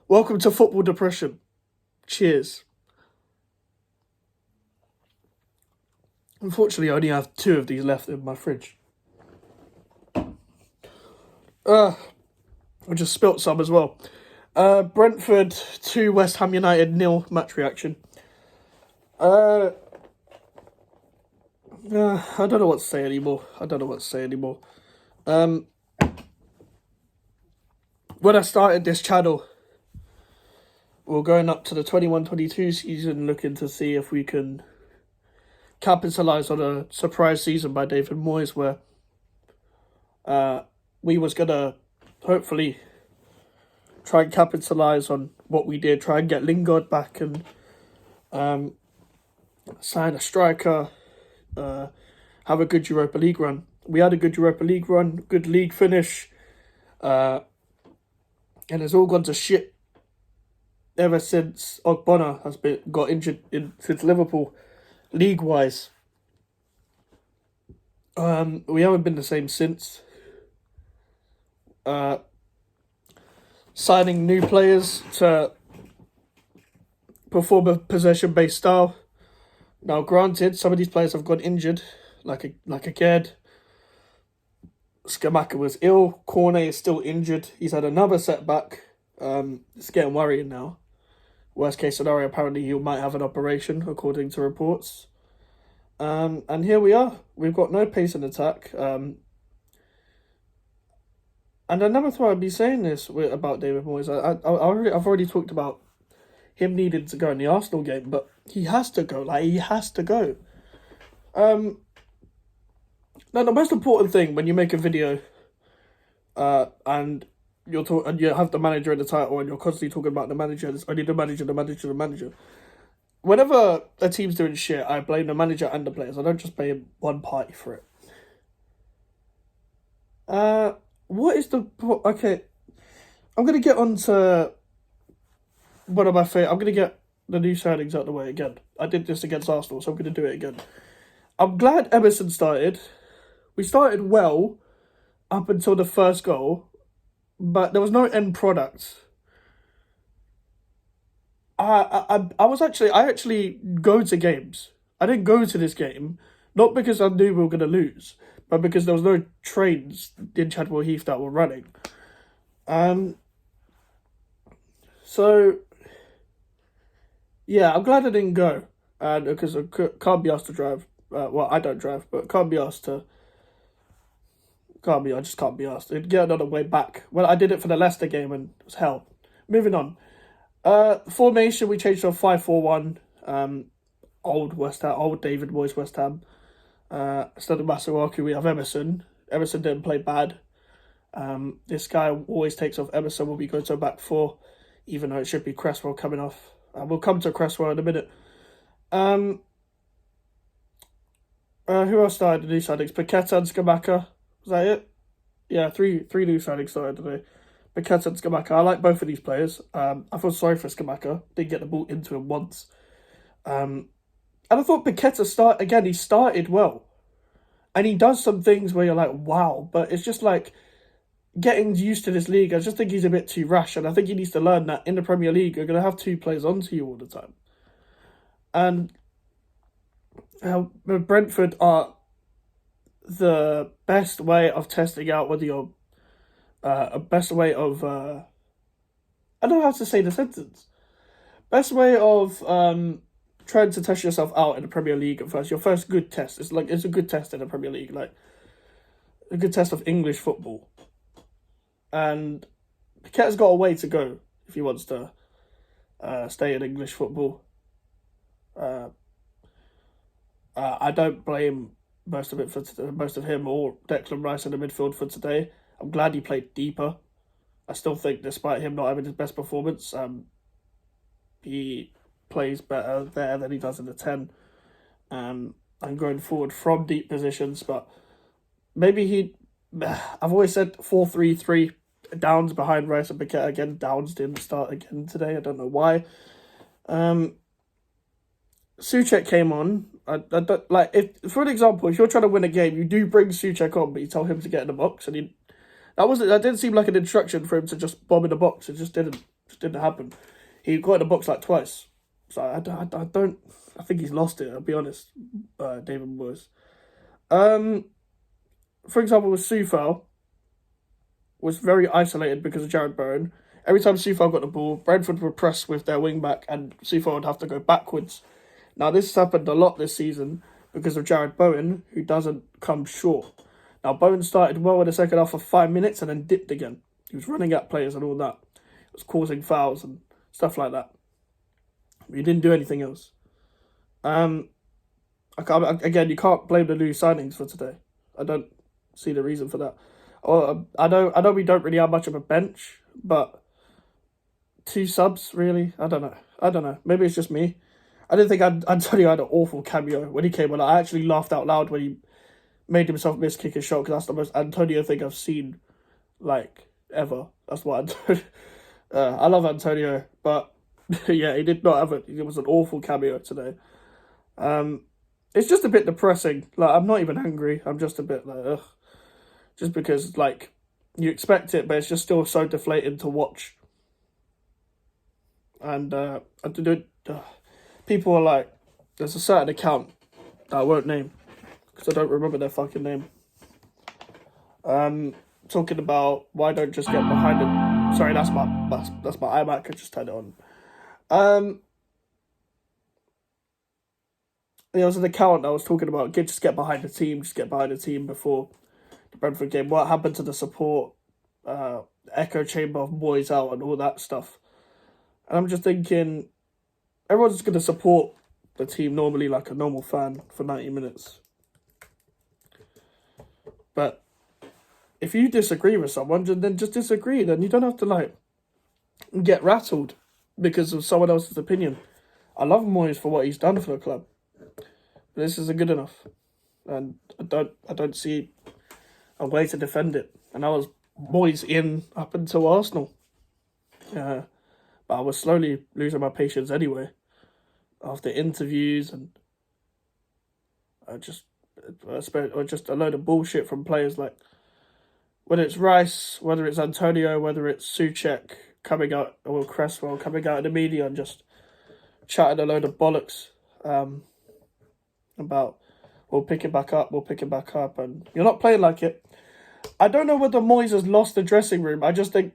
Welcome to football depression. Cheers. Unfortunately, I only have 2 of these left in my fridge. I just spilt some as well. Brentford 2, West Ham United 0 match reaction. I don't know what to say anymore. When I started this channel, we're going up to the 21-22 season, looking to see if we can capitalise on a surprise season by David Moyes, where we was going to hopefully try and capitalise on what we did, try and get Lingard back and sign a striker, have a good Europa League run. We had a good Europa League run, good league finish, and it's all gone to shit ever since Ogbonna has got injured since Liverpool, league-wise. We haven't been the same since. Signing new players to perform a possession-based style. Now, granted, some of these players have gone injured, like a Ged. Scamacca was ill. Cornet is still injured. He's had another setback. It's getting worrying now. Worst case scenario, apparently he might have an operation, according to reports. And here we are. We've got no pace in attack. And I never thought I'd be saying this about David Moyes. I've already talked about him needing to go in the Arsenal game, but he has to go. He has to go. Now, the most important thing when you make a video, and and you have the manager in the title, and you're constantly talking about the manager, it's only the manager. Whenever a team's doing shit, I blame the manager and the players. I don't just blame one party for it. What is the... Okay, I'm going to get on to one of my favourite... I'm going to get the new signings out of the way again. I did this against Arsenal, so I'm going to do it again. I'm glad Emerson started. We started well up until the first goal, but there was no end product. I actually go to games. I didn't go to this game, not because I knew we were going to lose, but because there was no trains in Chadwell Heath that were running. So, yeah, I'm glad I didn't go, because I can't be asked to drive. Well, I don't drive, but can't be asked to... I just can't be asked. It'd get another way back. Well, I did it for the Leicester game and it was hell. Moving on. Formation, we changed to a 5-4-1. Old David Moyes West Ham. Instead of Masuaku, we have Emerson. Emerson didn't play bad. This guy always takes off Emerson when we go to a back 4, even though it should be Cresswell coming off. We'll come to Cresswell in a minute. Who else started the new signings? Paqueta and Scamacca. Was that it? Yeah, three new signings started today. Paqueta and Scamacca. I like both of these players. I feel sorry for Scamacca. Didn't get the ball into him once. And I thought Paqueta he started well. And he does some things where you're like, wow. But it's just like getting used to this league. I just think he's a bit too rash. And I think he needs to learn that in the Premier League, you're going to have 2 players onto you all the time. And Brentford are the best way of testing out whether you're I don't know how to say the sentence. Best way of trying to test yourself out in the Premier League at first. Your first good test. It's a good test in the Premier League, like a good test of English football. And Paqueta's got a way to go if he wants to stay in English football. I don't blame most of him or Declan Rice in the midfield for today. I'm glad he played deeper. I still think, despite him not having his best performance, he plays better there than he does in the 10. And going forward from deep positions, but maybe I've always said 4-3-3, Downs behind Rice and Paqueta again. Downs didn't start again today. I don't know why. Souček came on. I don't, for an example, if you're trying to win a game, you do bring Souček on, but you tell him to get in the box, and that didn't seem like an instruction for him to just bomb in the box. It just didn't. Just didn't happen. He got in the box like twice. So I think he's lost it, I'll be honest, David Moyes. For example, with Sufal, was very isolated because of Jared Bowen. Every time Sufal got the ball, Brentford would press with their wing back and Sufal would have to go backwards. Now, this has happened a lot this season because of Jared Bowen, who doesn't come short. Now, Bowen started well in the second half for 5 minutes and then dipped again. He was running at players and all that. It was causing fouls and stuff like that. He didn't do anything else. Again, you can't blame the new signings for today. I don't see the reason for that. I know we don't really have much of a bench, but 2 subs, really? I don't know. Maybe it's just me. I didn't think Antonio had an awful cameo when he came on. I actually laughed out loud when he made himself miss kick a shot, because that's the most Antonio thing I've seen, like, ever. That's what I love Antonio, but yeah, he did not have it. It was an awful cameo today. It's just a bit depressing. Like, I'm not even angry. I'm just a bit like, ugh. Just because, like, you expect it, but it's just still so deflating to watch. And people are like, there's a certain account that I won't name because I don't remember their fucking name. Talking about why don't just get behind it. Sorry, that's my iMac. I just turned it on. There was an account that was talking about just get behind the team before the Brentford game. What happened to the support, echo chamber of Moyes out and all that stuff? And I'm just thinking, everyone's going to support the team normally like a normal fan for 90 minutes. But if you disagree with someone, then just disagree. Then you don't have to, like, get rattled because of someone else's opinion. I love Moyes for what he's done for the club. But this isn't good enough. And I don't see a way to defend it. And I was Moyes in up until Arsenal. But I was slowly losing my patience anyway. After interviews and just a load of bullshit from players, like whether it's Rice, whether it's Antonio, whether it's Souček coming out, or Cresswell coming out in the media and just chatting a load of bollocks about we'll pick it back up, and you're not playing like it. I don't know whether Moyes has lost the dressing room. I just think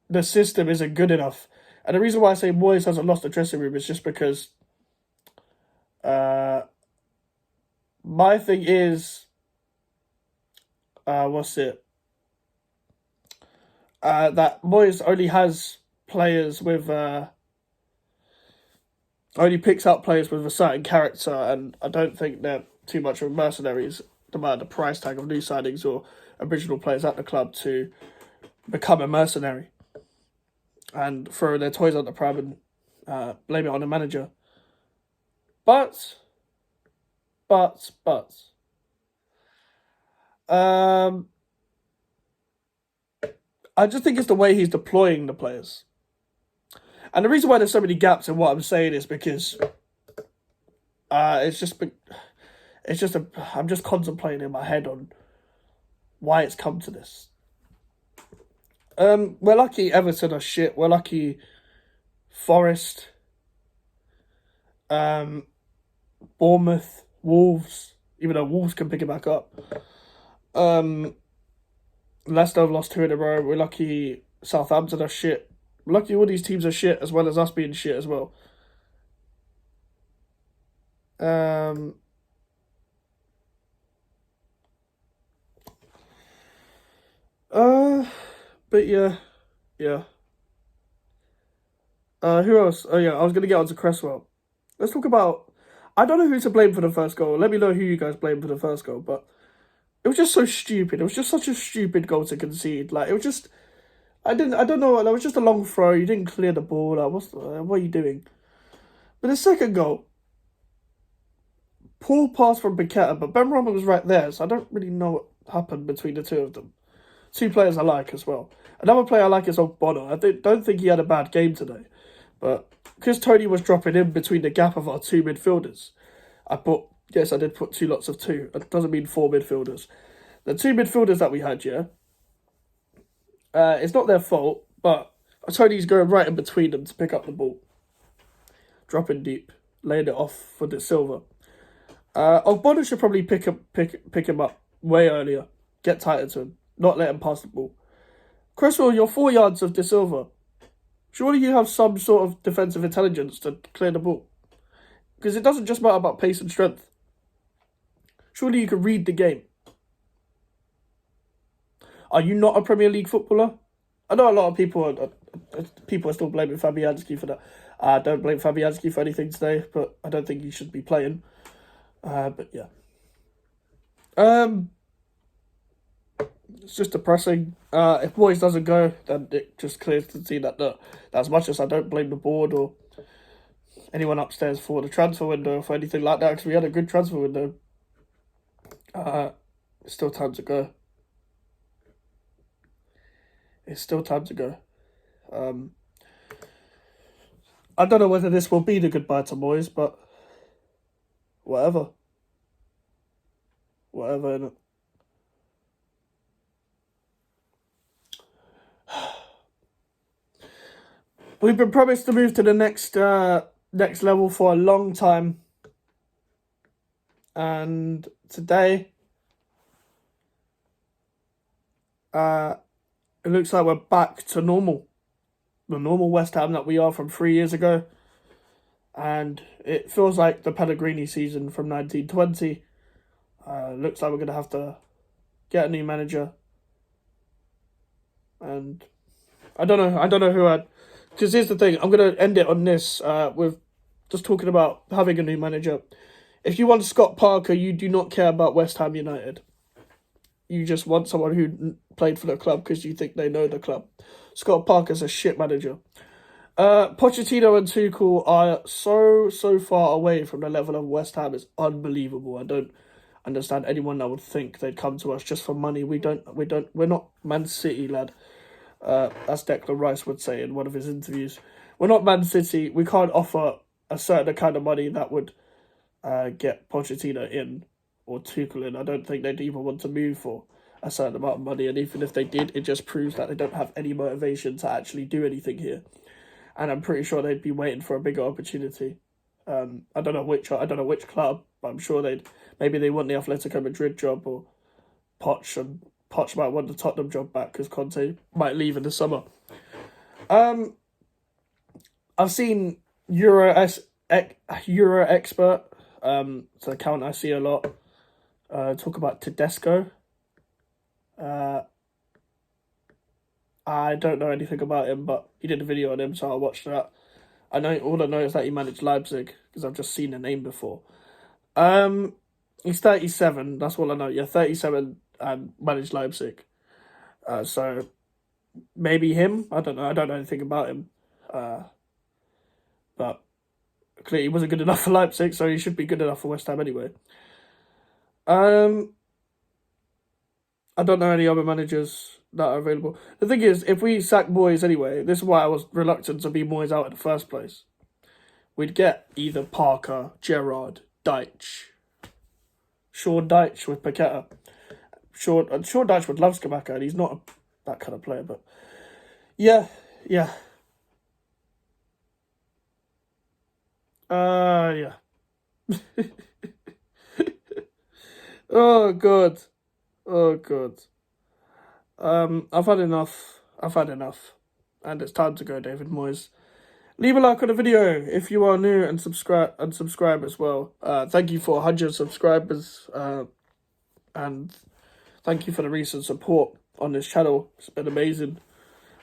the system isn't good enough. And the reason why I say Moyes hasn't lost the dressing room is just because my thing is, that Moyes only has players with, only picks up players with a certain character, and I don't think they're too much of mercenaries, no matter the price tag of new signings or original players at the club, to become a mercenary and throw their toys at the pram and blame it on the manager. But I just think it's the way he's deploying the players. And the reason why there's so many gaps in what I'm saying is because I'm just contemplating in my head on why it's come to this. We're lucky Everton are shit. We're lucky Forest, Bournemouth, Wolves, even though Wolves can pick it back up. Leicester have lost 2 in a row. We're lucky Southampton are shit. We're lucky all these teams are shit, as well as us being shit as well. But yeah. Who else? Oh yeah, I was gonna get onto Cresswell. Let's talk about. I don't know who to blame for the first goal. Let me know who you guys blame for the first goal. But it was just so stupid. It was just such a stupid goal to concede. Like, it was just. I don't know. It was just a long throw. You didn't clear the ball. Like, what are you doing? But the second goal, poor pass from Paqueta, but Ben Rama was right there, so I don't really know what happened between the two of them. 2 players I like as well. Another player I like is Ogbono. I don't think he had a bad game today, but because Tony was dropping in between the gap of our 2 midfielders, I did put 2 lots of 2. That doesn't mean 4 midfielders. The 2 midfielders that we had, it's not their fault, but Tony's going right in between them to pick up the ball, dropping deep, laying it off for De Silva. Ogbonna should probably pick him up way earlier, get tighter to him, not let him pass the ball. Cresswell, you're 4 yards of De Silva. Surely you have some sort of defensive intelligence to clear the ball. Because it doesn't just matter about pace and strength. Surely you can read the game. Are you not a Premier League footballer? I know a lot of people are still blaming Fabianski for that. I don't blame Fabianski for anything today, but I don't think he should be playing. But yeah. It's just depressing. If Moyes doesn't go, then it just clears to see that as much as I don't blame the board or anyone upstairs for the transfer window or for anything like that, because we had a good transfer window, it's still time to go. It's still time to go. I don't know whether this will be the goodbye to Moyes, but whatever. Whatever, innit? We've been promised to move to the next level for a long time. And today, it looks like we're back to normal. The normal West Ham that we are from 3 years ago. And it feels like the Pellegrini season from 1920. Looks like we're going to have to get a new manager. And I don't know who because here's the thing, I'm going to end it on this with just talking about having a new manager. If you want Scott Parker, you do not care about West Ham United. You just want someone who played for the club because you think they know the club. Scott Parker's a shit manager. Pochettino and Tuchel are so far away from the level of West Ham. It's unbelievable. I don't understand anyone that would think they'd come to us just for money. We're not Man City, lad. As Declan Rice would say in one of his interviews. We're not Man City. We can't offer a certain kind of money that would get Pochettino in or Tuchel in. I don't think they'd even want to move for a certain amount of money. And even if they did, it just proves that they don't have any motivation to actually do anything here. And I'm pretty sure they'd be waiting for a bigger opportunity. I don't know which club, but I'm sure maybe they want the Atletico Madrid job or Poch might want the Tottenham job back because Conte might leave in the summer. I've seen Euro Expert, it's an account I see a lot, talk about Tedesco. I don't know anything about him, but he did a video on him, so I'll watch that. All I know is that he managed Leipzig because I've just seen the name before. He's 37. That's all I know. Yeah, 37 and managed Leipzig. So maybe him. I don't know. I don't know anything about him. But clearly he wasn't good enough for Leipzig, so he should be good enough for West Ham anyway. I don't know any other managers that are available. The thing is, if we sack Moyes anyway, this is why I was reluctant to be Moyes out in the first place. We'd get either Parker, Gerrard, Deitch, Sean Deitch with Paqueta. Sean Deitch would love Scamacca, and he's not that kind of player, but yeah. Yeah. Oh, God. Oh, God. I've had enough. And it's time to go, David Moyes. Leave a like on the video if you are new and subscribe as well. Thank you for 100 subscribers. And thank you for the recent support on this channel. It's been amazing.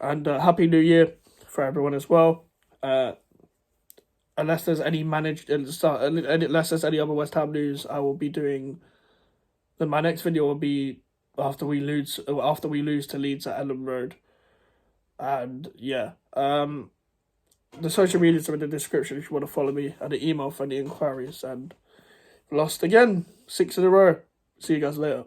And Happy New Year for everyone as well. Unless there's any unless there's any other West Ham news, I will be doing. Then my next video will be after we lose to Leeds at Ellen Road. And yeah, the social medias are in the description if you want to follow me, and the email for any inquiries. And lost again, 6 in a row. See you guys later.